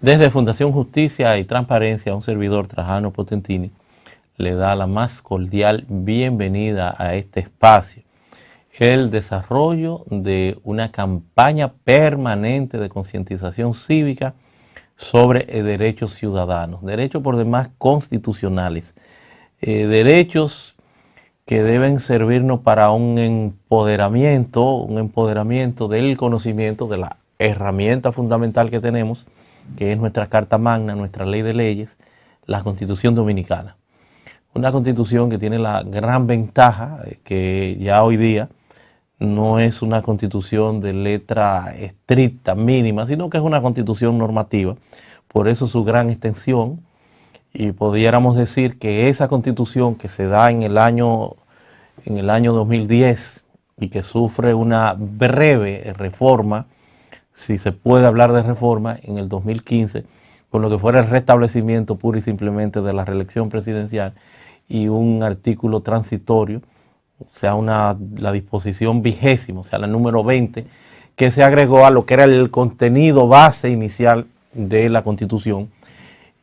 Desde Fundación Justicia y Transparencia, un servidor, Trajano Potentini, le da la más cordial bienvenida a este espacio. El desarrollo de una campaña permanente de concientización cívica sobre derechos ciudadanos, derechos por demás constitucionales, derechos que deben servirnos para un empoderamiento del conocimiento de la herramienta fundamental que tenemos, que es nuestra Carta Magna, nuestra ley de leyes, la Constitución Dominicana. Una constitución que tiene la gran ventaja que ya hoy día no es una constitución de letra estricta, mínima, sino que es una constitución normativa. Por eso su gran extensión, y pudiéramos decir que esa constitución que se da en el año 2010 y que sufre una breve reforma, si se puede hablar de reforma, en el 2015, con lo que fuera el restablecimiento puro y simplemente de la reelección presidencial y un artículo transitorio, o sea, la disposición 20ª, o sea, la número 20, que se agregó a lo que era el contenido base inicial de la Constitución,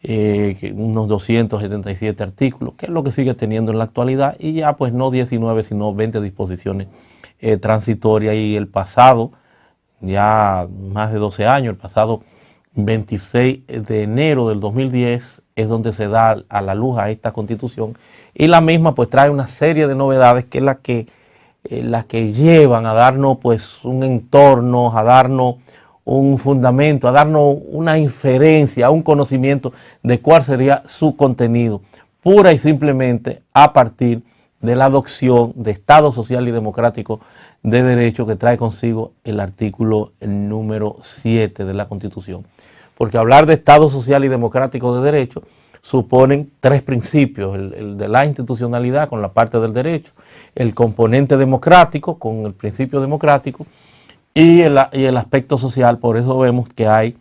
unos 277 artículos, que es lo que sigue teniendo en la actualidad, y ya pues no 19, sino 20 disposiciones transitorias, y el pasado, ya más de 12 años, el pasado 26 de enero del 2010 es donde se da a la luz a esta Constitución, y la misma pues trae una serie de novedades que es las que llevan a darnos pues un entorno, a darnos un fundamento, a darnos una inferencia, un conocimiento de cuál sería su contenido, pura y simplemente a partir de la adopción de Estado Social y Democrático de Derecho que trae consigo el artículo número 7 de la Constitución. Porque hablar de Estado Social y Democrático de Derecho suponen tres principios: el de la institucionalidad con la parte del derecho, el componente democrático con el principio democrático y el aspecto social. Por eso vemos que hay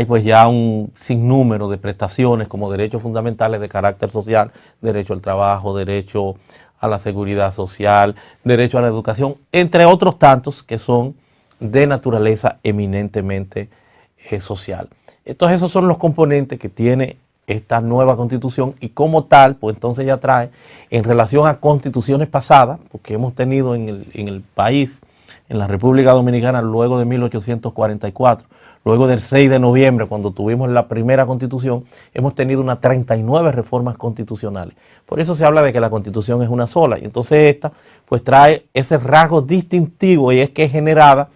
pues ya un sinnúmero de prestaciones como derechos fundamentales de carácter social, derecho al trabajo, derecho a la seguridad social, derecho a la educación, entre otros tantos que son de naturaleza eminentemente social. Entonces esos son los componentes que tiene esta nueva Constitución, y como tal, pues entonces ya trae, en relación a constituciones pasadas, porque hemos tenido en el país, en la República Dominicana, luego de 1844, luego del 6 de noviembre, cuando tuvimos la primera Constitución, hemos tenido unas 39 reformas constitucionales. Por eso se habla de que la Constitución es una sola, y entonces esta pues trae ese rasgo distintivo, y es que es generada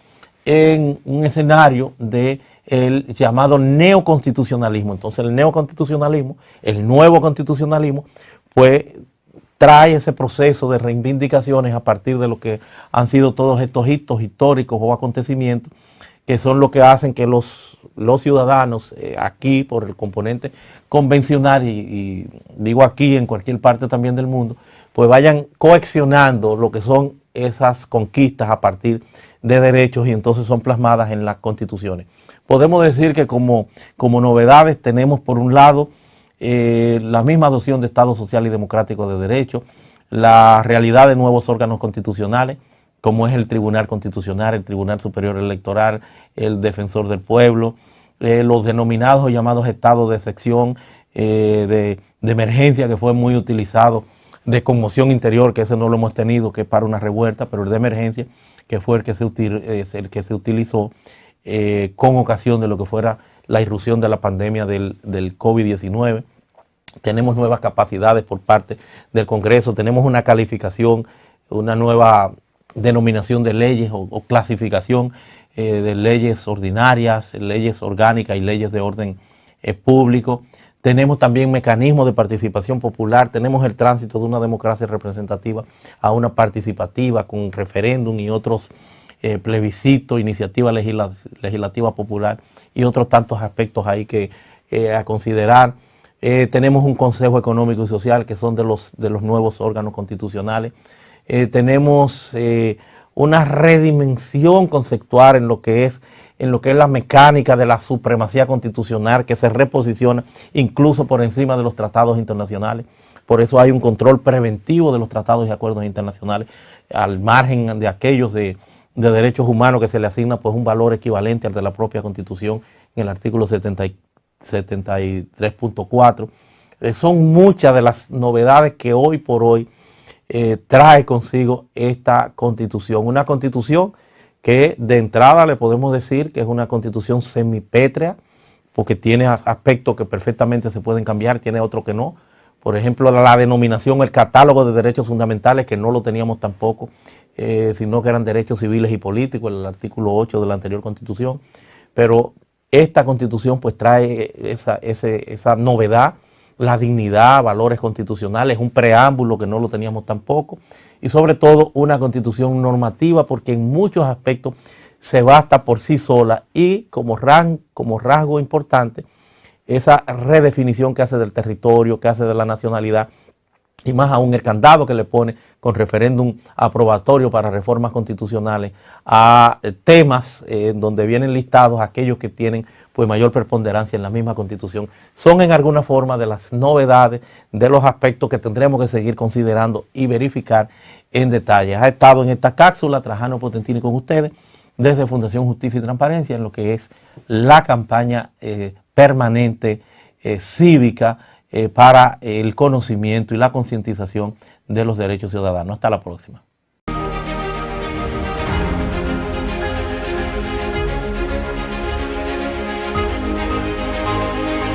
en un escenario de el llamado neoconstitucionalismo. Entonces el neoconstitucionalismo, el nuevo constitucionalismo, pues trae ese proceso de reivindicaciones a partir de lo que han sido todos estos hitos históricos o acontecimientos, que son lo que hacen que los ciudadanos aquí, por el componente convencional, y digo aquí, en cualquier parte también del mundo, pues vayan coaccionando lo que son esas conquistas a partir de derechos, y entonces son plasmadas en las constituciones. Podemos decir que como novedades tenemos, por un lado, la misma adopción de Estado Social y Democrático de Derecho, la realidad de nuevos órganos constitucionales, como es el Tribunal Constitucional, el Tribunal Superior Electoral, el Defensor del Pueblo, los denominados o llamados estados de excepción, de emergencia, que fue muy utilizado, de conmoción interior, que ese no lo hemos tenido, que es para una revuelta, pero el de emergencia, que fue el que se utilizó con ocasión de lo que fuera la irrupción de la pandemia del COVID-19. Tenemos nuevas capacidades por parte del Congreso, tenemos una calificación, una nueva denominación de leyes o clasificación de leyes ordinarias, leyes orgánicas y leyes de orden público. Tenemos también mecanismos de participación popular, tenemos el tránsito de una democracia representativa a una participativa con referéndum y otros plebiscito, iniciativa legislativa popular y otros tantos aspectos ahí que a considerar. Tenemos un Consejo Económico y Social, que son de los nuevos órganos constitucionales. Tenemos una redimensión conceptual en lo que es la mecánica de la supremacía constitucional, que se reposiciona incluso por encima de los tratados internacionales. Por eso hay un control preventivo de los tratados y acuerdos internacionales, al margen de aquellos de de derechos humanos que se le asigna pues un valor equivalente al de la propia Constitución en el artículo 73.4. Son muchas de las novedades que hoy por hoy trae consigo esta Constitución. Una Constitución que de entrada le podemos decir que es una Constitución semipétrea, porque tiene aspectos que perfectamente se pueden cambiar, tiene otros que no. Por ejemplo, la denominación, el catálogo de derechos fundamentales, que no lo teníamos tampoco, sino que eran derechos civiles y políticos, el artículo 8 de la anterior Constitución. Pero esta Constitución pues trae esa novedad, la dignidad, valores constitucionales, un preámbulo que no lo teníamos tampoco, y sobre todo una Constitución normativa, porque en muchos aspectos se basta por sí sola, y como rasgo importante, esa redefinición que hace del territorio, que hace de la nacionalidad, y más aún el candado que le pone con referéndum aprobatorio para reformas constitucionales a temas donde vienen listados aquellos que tienen pues mayor preponderancia en la misma Constitución. Son en alguna forma de las novedades, de los aspectos que tendremos que seguir considerando y verificar en detalle. Ha estado en esta cápsula Trajano Potentini con ustedes desde Fundación Justicia y Transparencia en lo que es la campaña permanente cívica para el conocimiento y la concientización de los derechos ciudadanos. Hasta la próxima.